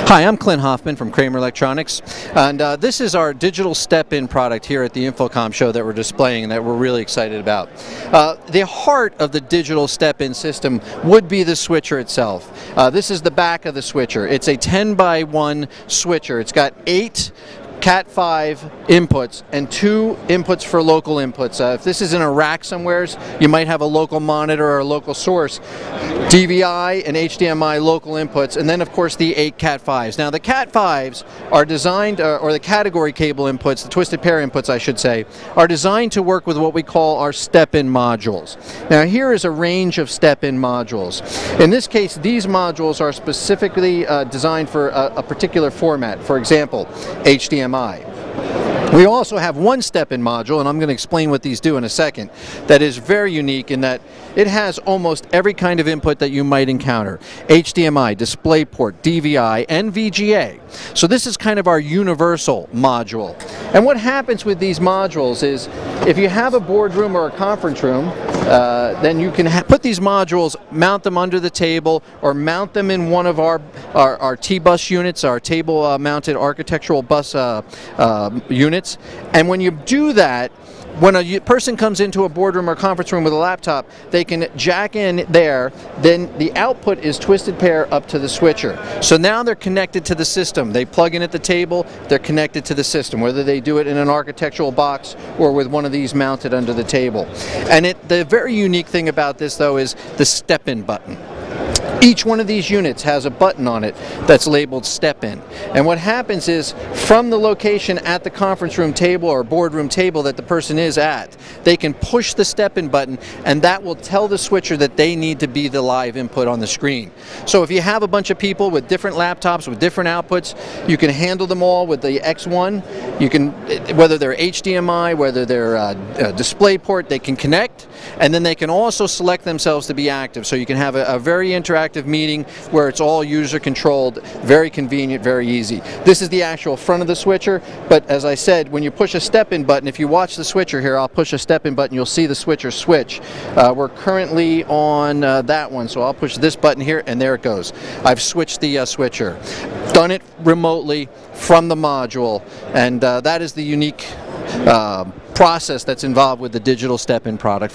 Hi, I'm Clint Hoffman from Kramer Electronics, and this is our digital step-in product here at the InfoComm show that we're displaying and that we're really excited about. The heart of the digital step-in system would be the switcher itself. This is the back of the switcher. It's a 10x1 switcher. It's got 8 Cat5 inputs and 2 inputs for local inputs. If this is in a rack somewhere, you might have a local monitor or a local source, DVI and HDMI local inputs, and then of course the 8 Cat5s. Now the Cat5s are designed, or the category cable inputs, the twisted pair inputs I should say, are designed to work with what we call our step-in modules. Now here is a range of step-in modules. In this case, these modules are specifically designed for a particular format, for example, HDMI. We also have one step-in module, and I'm going to explain what these do in a second, that is very unique in that it has almost every kind of input that you might encounter. HDMI, DisplayPort, DVI, and VGA. So this is kind of our universal module. And what happens with these modules is, if you have a boardroom or a conference room, then you can put these modules, mount them under the table, or mount them in one of our T-bus units, our table-mounted architectural bus units. And when you do that, when a person comes into a boardroom or conference room with a laptop, they can jack in there, then the output is twisted pair up to the switcher. So now they're connected to the system. They plug in at the table, they're connected to the system, whether they do it in an architectural box or with one of these mounted under the table. And the very unique thing about this, though, is the step-in button. Each one of these units has a button on it that's labeled Step In. And what happens is, from the location at the conference room table or boardroom table that the person is at, they can push the Step In button, and that will tell the switcher that they need to be the live input on the screen. So if you have a bunch of people with different laptops, with different outputs, you can handle them all with the X1. You can, whether they're HDMI, whether they're DisplayPort, they can connect, and then they can also select themselves to be active. So you can have a very interactive meeting where it's all user controlled, very convenient, very easy. This is the actual front of the switcher, but as I said, when you push a step-in button, if you watch the switcher here, I'll push a step-in button, you'll see the switcher switch. We're currently on that one, so I'll push this button here, and there it goes. I've switched the switcher. Done it remotely from the module, and that is the unique process that's involved with the digital step-in product.